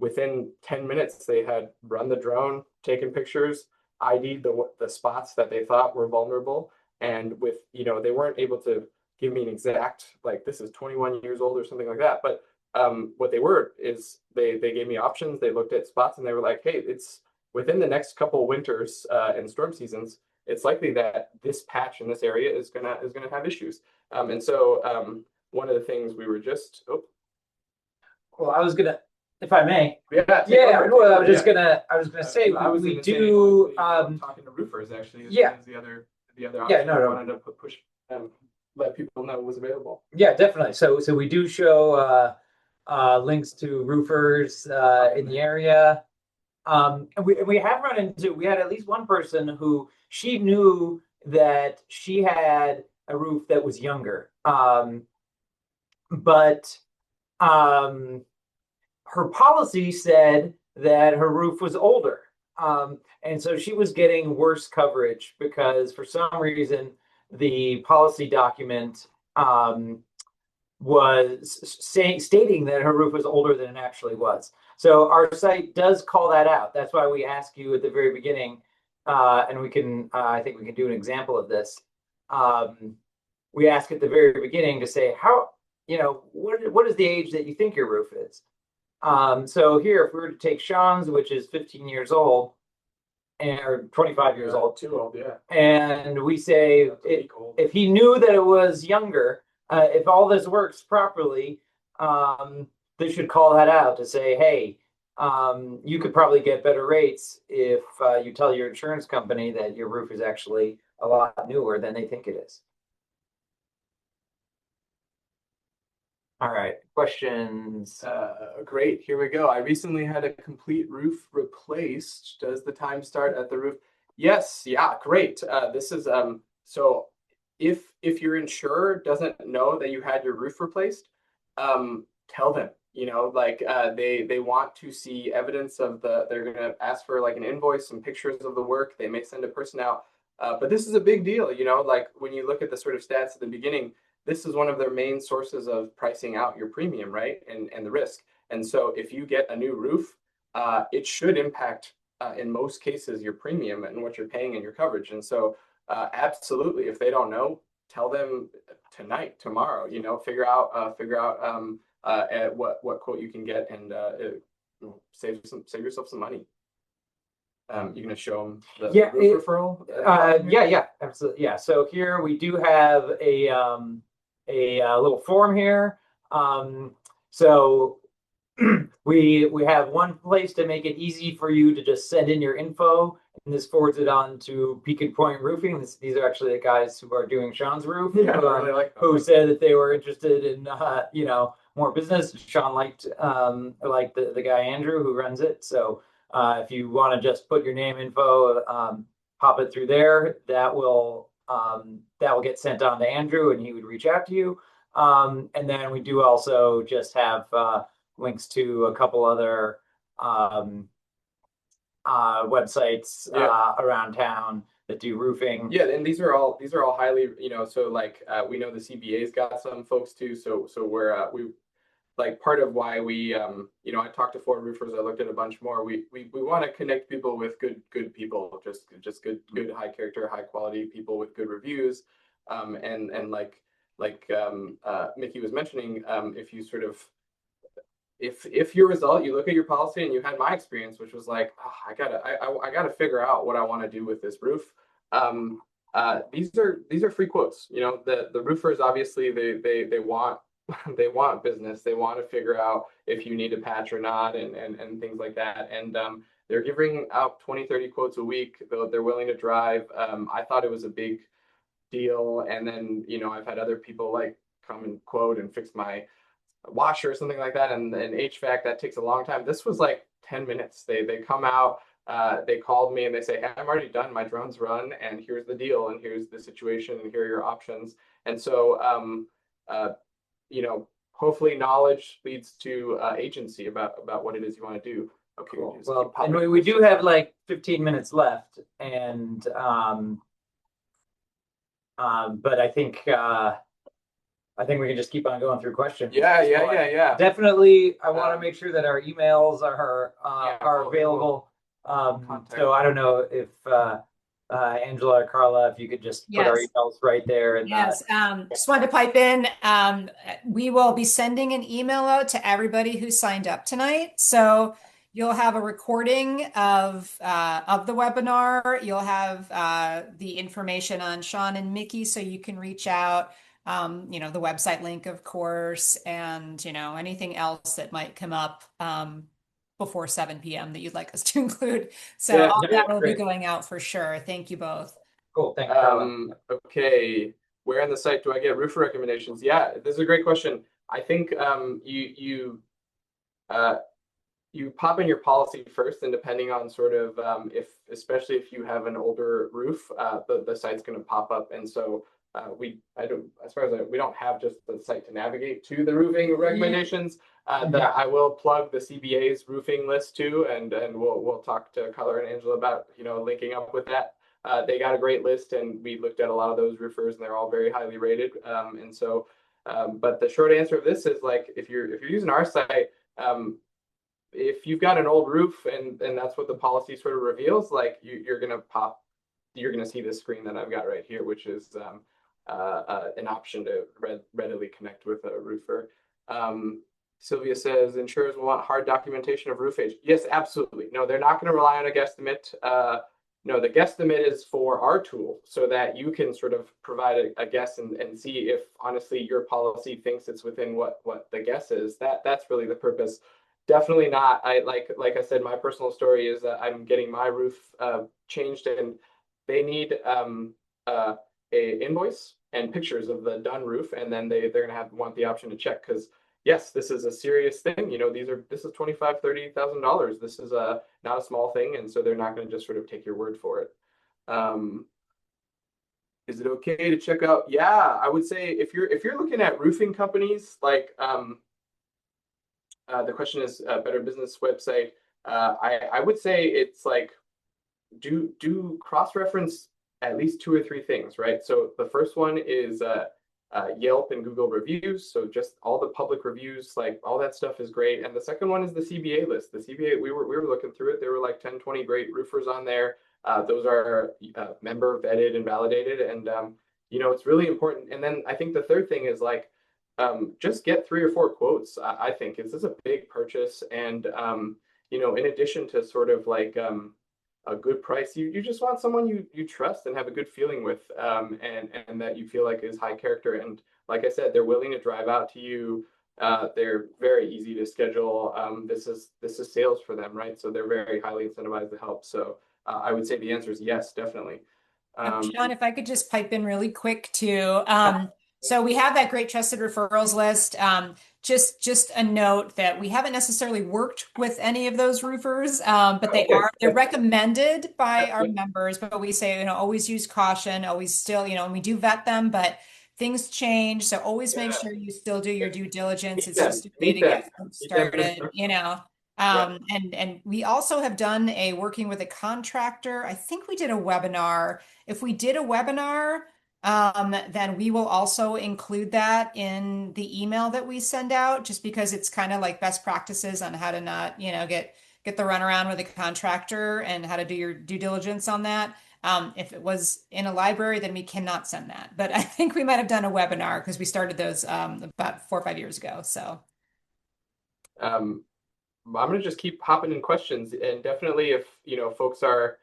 within 10 minutes they had run the drone, taken pictures, ID'd the spots that they thought were vulnerable. And they weren't able to give me an exact, like, this is 21 years old or something like that. But what they were is they gave me options. They looked at spots and they were like, hey, it's within the next couple winters and storm seasons, it's likely that this patch in this area is gonna have issues. And so one of the things we were just Well, I was gonna, if I may. Yeah. Well, I was gonna say I was we even do saying, talking to roofers actually is the other option. Yeah, no. I wanted to push let people know was available. Yeah, definitely. So we do show links to roofers in the area. And we have run into, we had at least one person who she knew that she had a roof that was younger. But her policy said that her roof was older. And so she was getting worse coverage because for some reason the policy document was stating that her roof was older than it actually was. So our site does call that out. That's why we ask you at the very beginning, and we can, I think we can do an example of this. We ask at the very beginning to say, what is the age that you think your roof is? So here, if we were to take Shawn's, which is 15 years old, or 25 years old. Too old, yeah. And we say, if he knew that it was younger, if all this works properly, they should call that out to say, hey, you could probably get better rates if you tell your insurance company that your roof is actually a lot newer than they think it is. All right, questions? Great, here we go. I recently had a complete roof replaced. Does the time start at the roof? Yes, yeah, great. This is so if your insurer doesn't know that you had your roof replaced, tell them. They want to see evidence of they're gonna ask for like an invoice, some pictures of the work. They may send a person out. But this is a big deal, like when you look at the sort of stats at the beginning, this is one of their main sources of pricing out your premium, right? And the risk. And so if you get a new roof, it should impact, in most cases, your premium and what you're paying and your coverage. And so absolutely, if they don't know, tell them tonight, tomorrow, figure out what quote you can get and save yourself some money. You're gonna show them the roof referral? Yeah, absolutely. Yeah. So here we do have a little form here. So we have one place to make it easy for you to just send in your info, and this forwards it on to Beacon Point Roofing. These are actually the guys who are doing Shawn's roof, who said that they were interested in more business. Shawn liked the guy Andrew who runs it. So if you want to just put your name info, pop it through there, that will get sent on to Andrew and he would reach out to you. And then we do also just have links to a couple other websites around town that do roofing. Yeah, and these are all highly, so like we know the CBA's got some folks too. So we like part of why we I talked to 4 roofers, I looked at a bunch more. We want to connect people with good people, just good high character, high quality people with good reviews. And like Mickey was mentioning, if you sort of if your result, you look at your policy and you had my experience, which was like, I gotta figure out what I want to do with this roof. These are free quotes. The roofers obviously they want they want business. They want to figure out if you need a patch or not and things like that. And they're giving out 20-30 quotes a week, though they're willing to drive. I thought it was a big deal. And then, I've had other people like come and quote and fix my washer or something like that. And HVAC, that takes a long time. This was like 10 minutes. They come out, they called me and they say, hey, I'm already done. My drone's run and here's the deal and here's the situation and here are your options. And so you know, hopefully knowledge leads to agency about what it is you want to do. Okay, Cool. just Well, keep popping and up we do questions. have like 15 minutes left, and but I think we can just keep on going through questions. Yeah. Definitely, I want to make sure that our emails are we'll available. contact So I don't know if Angela or Carla, if you could just put our Yes. emails right there. And Yes, just wanted to pipe in. We will be sending an email out to everybody who signed up tonight. So you'll have a recording of the webinar. You'll have the information on Shawn and Mickey, so you can reach out. The website link, of course, and anything else that might come up before 7 p.m. that you'd like us to include. So Yeah, all that will be great. going out for sure. Thank you both. Cool, thanks, Carla. Okay, where on the site do I get roofer recommendations? Yeah, this is a great question. I think you pop in your policy first, and depending on sort of especially if you have an older roof, the site's going to pop up. And so we don't have just the site to navigate to the roofing recommendations. I will plug the CBA's roofing list too, and we'll talk to Color and Angela about linking up with that. They got a great list, and we looked at a lot of those roofers, and they're all very highly rated. And so, but the short answer of this is, like, if you're using our site, if you've got an old roof and that's what the policy sort of reveals, like you're gonna see this screen that I've got right here, which is an option to readily connect with a roofer. Sylvia says insurers will want hard documentation of roof age. Yes, absolutely. No, they're not going to rely on a guesstimate. No, the guesstimate is for our tool, so that you can sort of provide a guess and see if honestly your policy thinks it's within what the guess is. That's really the purpose. Definitely not. Like I said, my personal story is that I'm getting my roof changed, and they need a invoice and pictures of the done roof, and then they're gonna want the option to check, because yes, this is a serious thing. This is $25,000-$30,000. This is not a small thing, and so they're not going to just sort of take your word for it. Is it okay to check out? Yeah, I would say if you're looking at roofing companies, like the question is Better Business website. I would say it's like do cross-reference at least 2 or 3 things, right? So the first one is Yelp and Google reviews. So just all the public reviews, like all that stuff is great. And the second one is the CBA list. The CBA, we were looking through it. There were like 10, 20 great roofers on there. Those are member vetted and validated. And, it's really important. And then I think the third thing is like, just get 3 or 4 quotes. I think this is a big purchase. And, in addition to sort of like, a good price, you just want someone you trust and have a good feeling with, and that you feel like is high character. And like I said, they're willing to drive out to you. They're very easy to schedule. This is sales for them, right? So they're very highly incentivized to help. So I would say the answer is yes, definitely. Shawn, if I could just pipe in really quick too. So we have that great trusted referrals list. Just a note that we haven't necessarily worked with any of those roofers, but they're recommended by our members. But we say, always use caution, always still, and we do vet them, but things change. So always make sure you still do your due diligence. It's just a way to get folks started, And we also have done a working with a contractor. I think we did a webinar. If we did a webinar, then we will also include that in the email that we send out, just because it's kind of like best practices on how to not, get the runaround with a contractor and how to do your due diligence on that. If it was in a library, then we cannot send that. But I think we might have done a webinar because we started those about 4 or 5 years ago. So I'm gonna just keep hopping in questions, and definitely if folks are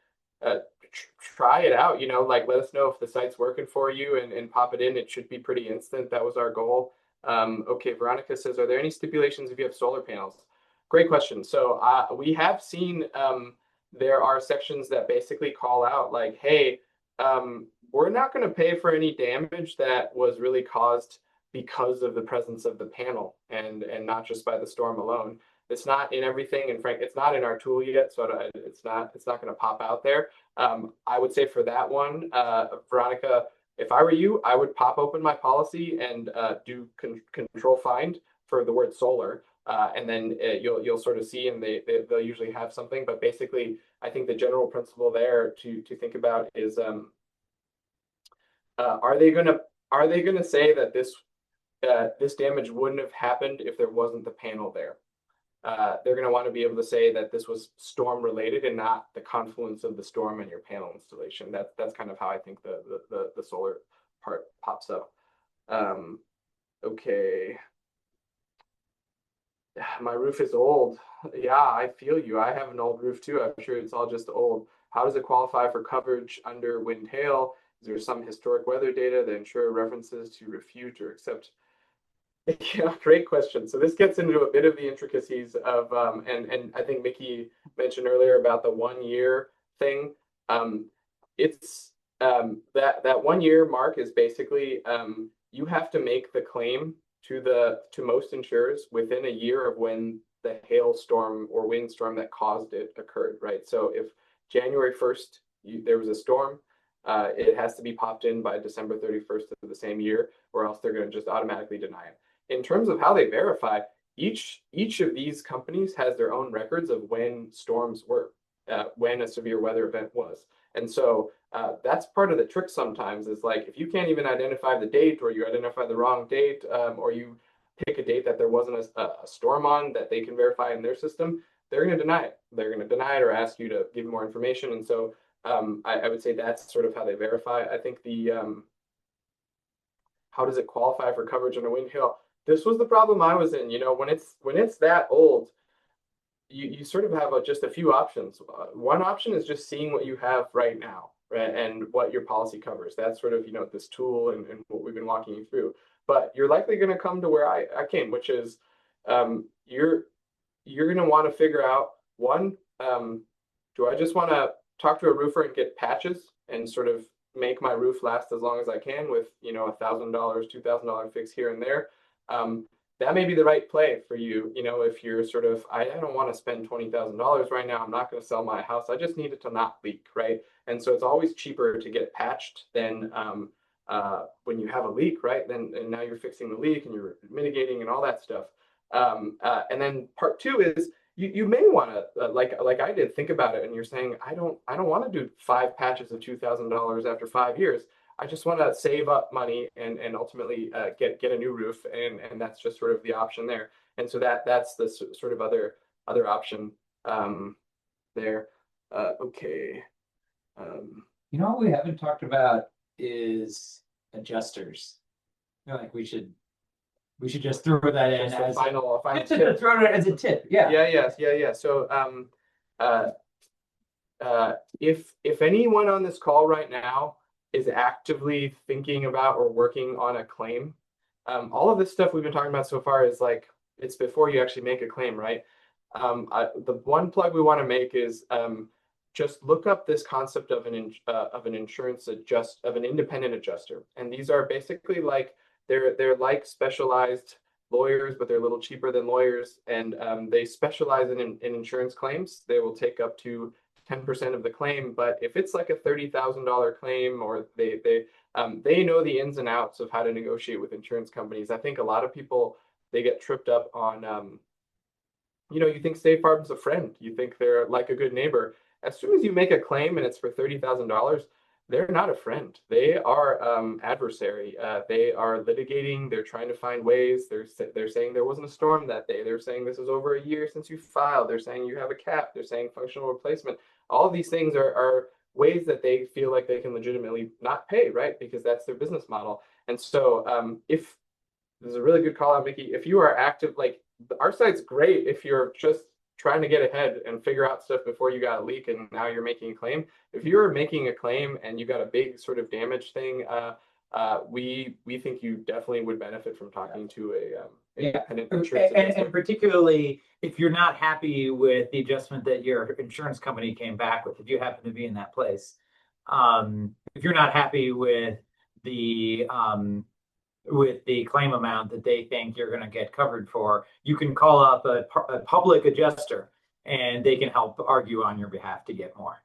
try it out, like let us know if the site's working for you, and pop it in. It should be pretty instant. That was our goal. Okay, Veronica says, are there any stipulations if you have solar panels? Great question. So we have seen there are sections that basically call out like, hey, we're not going to pay for any damage that was really caused because of the presence of the panel, and not just by the storm alone. It's not in everything, and Frank, it's not in our tool yet, so it's not going to pop out there. I would say for that one, Veronica, If I were you, I would pop open my policy and do control find for the word solar. And then you'll sort of see, and they'll usually have something. But basically, I think the general principle there to think about is, are they gonna say that this damage wouldn't have happened if there wasn't the panel there? They're going to want to be able to say that this was storm related and not the confluence of the storm and your panel installation. That's kind of how I think the solar part pops up. Okay. My roof is old. Yeah, I feel you. I have an old roof too. I'm sure it's all just old. How does it qualify for coverage under wind hail? Is there some historic weather data the insurer references to refute or accept? Yeah, great question. So this gets into a bit of the intricacies of, and I think Mickey mentioned earlier about the 1 year thing. It's that 1 year mark is basically you have to make the claim to most insurers within a year of when the hailstorm or windstorm that caused it occurred, right? So if January 1st there was a storm, it has to be popped in by December 31st of the same year, or else they're going to just automatically deny it. In terms of how they verify, each of these companies has their own records of when storms were, when a severe weather event was. And so that's part of the trick sometimes is like, if you can't even identify the date, or you identify the wrong date, or you pick a date that there wasn't a storm on that they can verify in their system, they're going to deny it. They're going to deny it or ask you to give more information. And so I would say that's sort of how they verify. I think how does it qualify for coverage on a wind hail? This was the problem I was in. When it's that old, you sort of have just a few options. One option is just seeing what you have right now, right, and what your policy covers. That's sort of this tool and what we've been walking you through. But you're likely going to come to where I came, which is you're going to want to figure out one, do I just want to talk to a roofer and get patches and sort of make my roof last as long as I can with $1,000, $2,000 fix here and there. That may be the right play for you. If you're sort of, I don't want to spend $20,000 right now. I'm not going to sell my house. I just need it to not leak, right? And so it's always cheaper to get patched than when you have a leak, right? And now you're fixing the leak and you're mitigating and all that stuff. And then part two is you may want to like I did, think about it, and you're saying I don't want to do 5 patches of $2,000 after 5 years. I just want to save up money and ultimately get a new roof, and that's just sort of the option there. And so that's the sort of other option there. Okay. What we haven't talked about is adjusters. I feel like we should just throw that in as a final tip. Throw it as a tip. Yeah. Yeah. So if anyone on this call right now is actively thinking about or working on a claim, all of this stuff we've been talking about so far is like, it's before you actually make a claim, right? The one plug we want to make is just look up this concept of an independent adjuster. And these are basically like, they're like specialized lawyers, but they're a little cheaper than lawyers, and they specialize in insurance claims. They will take up to 10% of the claim, but if it's like a $30,000 claim, or they know the ins and outs of how to negotiate with insurance companies. I think a lot of people, they get tripped up on you think State Farm's a friend, you think they're like a good neighbor. As soon as you make a claim and it's for $30,000, they're not a friend. They are adversary. They are litigating. They're trying to find ways. They're saying there wasn't a storm that day. They're saying this is over a year since you filed. They're saying you have a cap. They're saying functional replacement. All of these things are ways that they feel like they can legitimately not pay, right? Because that's their business model. And so if this is a really good call out, Mickey, if you are active, like our site's great if you're just trying to get ahead and figure out stuff before you got a leak and now you're making a claim. If you're making a claim and you got a big sort of damage thing, we think you definitely would benefit from talking to a independent insurance adjuster. And particularly if you're not happy with the adjustment that your insurance company came back with, if you happen to be in that place, if you're not happy with the claim amount that they think you're going to get covered for, you can call up a public adjuster and they can help argue on your behalf to get more.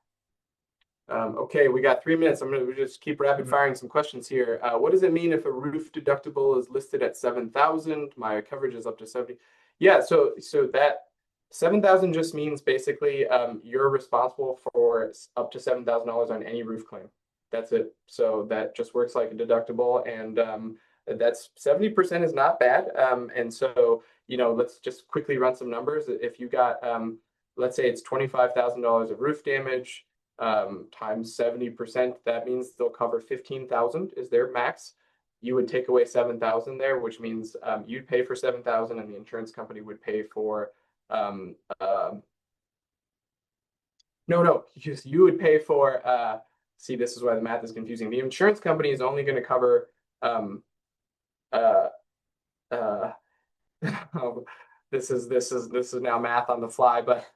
Okay, we got 3 minutes. I'm going to just keep rapid firing some questions here. What does it mean if a roof deductible is listed at 7,000? My coverage is up to 70. Yeah, so that 7,000 just means basically you're responsible for up to $7,000 on any roof claim. That's it. So that just works like a deductible, and that's 70% is not bad. And so, let's just quickly run some numbers. If you got, let's say it's $25,000 of roof damage, times 70%, that means they'll cover 15,000 is their max. You would take away 7,000 there, which means you'd pay for 7,000 and the insurance company would pay for no, you would pay for see, this is why the math is confusing. The insurance company is only going to cover uh uh this is now math on the fly, but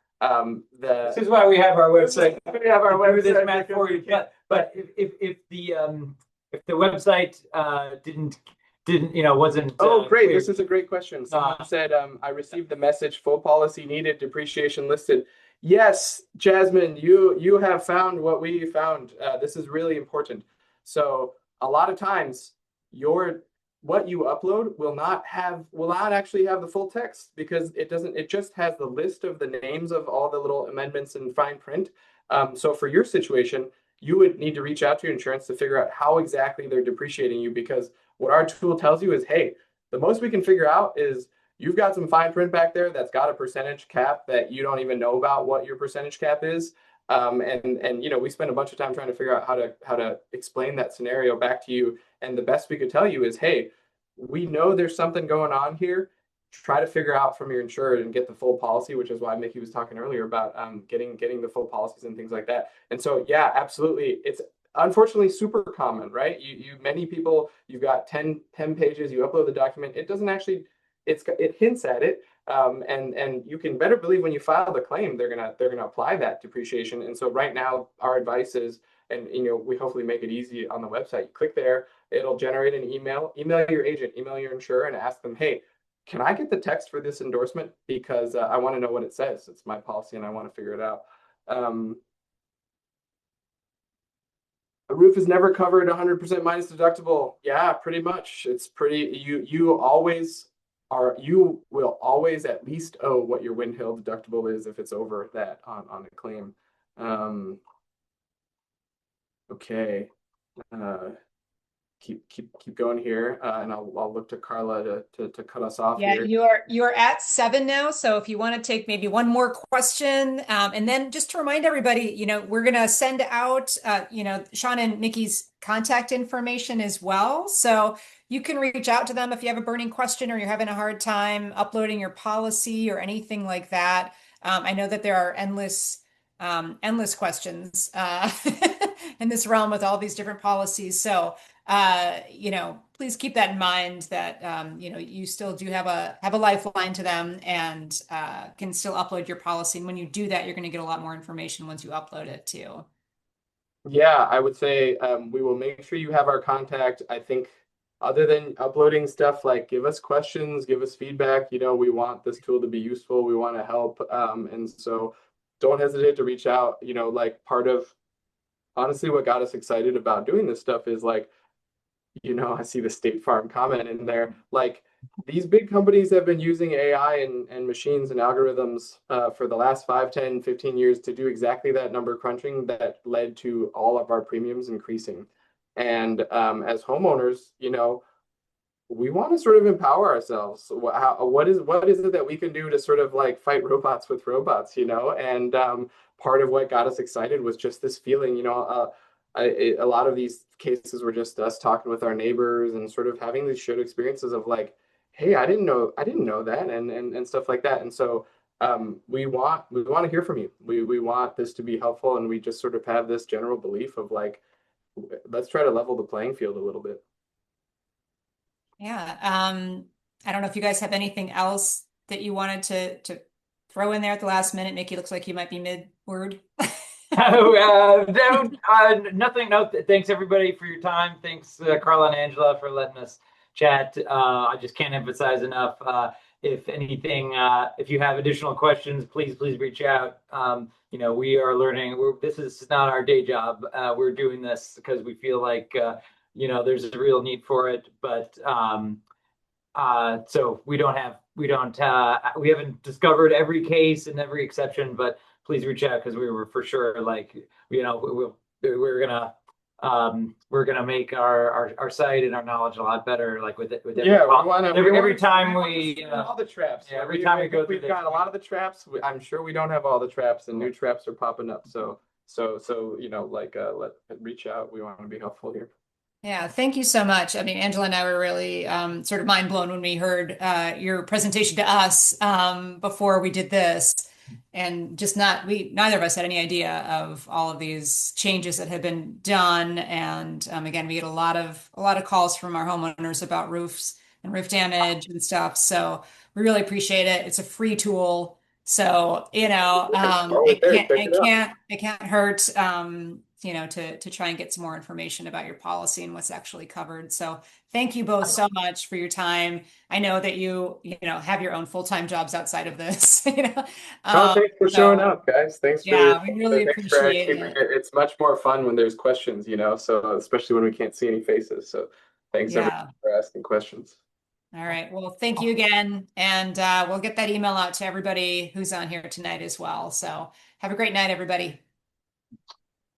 this is why we have our website. We have our website. This math for you. But if the website didn't wasn't great, clear. this is a great question. Someone said I received the message, full policy needed, depreciation listed. Yes, Jasmine, you have found what we found. This is really important. So a lot of times what you upload will not actually have the full text, because it just has the list of the names of all the little amendments in fine print. So for your situation, you would need to reach out to your insurance to figure out how exactly they're depreciating you, because what our tool tells you is, hey, the most we can figure out is you've got some fine print back there that's got a percentage cap that you don't even know about what your percentage cap is. And we spend a bunch of time trying to figure out how to explain that scenario back to you. And the best we could tell you is, hey, we know there's something going on here. Try to figure out from your insurer and get the full policy, which is why Mickey was talking earlier about getting the full policies and things like that. And so, yeah, absolutely. It's unfortunately super common, right? Many people, you've got 10 pages, you upload the document. It doesn't actually, it hints at it. And you can better believe when you file the claim, they're gonna apply that depreciation. And so right now, our advice is, and we hopefully make it easy on the website. You click there, it'll generate an email your agent, email your insurer, and ask them, hey, can I get the text for this endorsement? Because I want to know what it says. It's my policy and I want to figure it out. A roof is never covered 100% minus deductible. Yeah, pretty much. It's pretty, you will always at least owe what your wind hail deductible is if it's over that on a claim. Okay. Keep going here, and I'll look to Carla to cut us off here. You are at 7 now, so if you want to take maybe one more question, and then just to remind everybody, we're gonna send out Shawn and Nikki's contact information as well, so you can reach out to them if you have a burning question or you're having a hard time uploading your policy or anything like that. I know that there are endless questions in this realm with all these different policies, so please keep that in mind that, you still do have a lifeline to them and can still upload your policy. And when you do that, you're going to get a lot more information once you upload it too. Yeah, I would say we will make sure you have our contact. I think other than uploading stuff, like give us questions, give us feedback. We want this tool to be useful. We want to help. And so don't hesitate to reach out. Like part of honestly what got us excited about doing this stuff is like, I see the State Farm comment in there. Like these big companies have been using AI and machines and algorithms for the last 5, 10, 15 years to do exactly that number crunching that led to all of our premiums increasing. And as homeowners, we want to sort of empower ourselves. What is it that we can do to sort of like fight robots with robots, And part of what got us excited was just this feeling, a lot of these cases were just us talking with our neighbors and sort of having these shared experiences of like, hey, I didn't know that and stuff like that. And so we want to hear from you. We want this to be helpful, and we just sort of have this general belief of like, let's try to level the playing field a little bit. Yeah. I don't know if you guys have anything else that you wanted to throw in there at the last minute. Mickey, looks like you might be mid-word. Nothing. No, thanks everybody for your time. Thanks, Carla and Angela, for letting us chat. I just can't emphasize enough. if anything, if you have additional questions, please reach out. We are learning. This is not our day job. We're doing this because we feel like there's a real need for it. But so we haven't discovered every case and every exception. But please reach out because we were for sure we're gonna make our site and our knowledge a lot better, like with every time all the traps. Yeah, every time we go through we've got a lot of the traps. I'm sure we don't have all the traps, and new traps are popping up. So reach out. We want to be helpful here. Yeah, thank you so much. I mean, Angela and I were really sort of mind blown when we heard your presentation to us before we did this, and just neither of us had any idea of all of these changes that had been done. And again, we get a lot of calls from our homeowners about roofs and roof damage and stuff. So we really appreciate it. It's a free tool, so it can't hurt. To try and get some more information about your policy and what's actually covered. So thank you both so much for your time. I know that you have your own full-time jobs outside of this. Thanks for showing up, guys. We really appreciate it. It's much more fun when there's questions, so especially when we can't see any faces. So thanks everyone for asking questions. All right. Well, thank you again. And we'll get that email out to everybody who's on here tonight as well. So have a great night, everybody.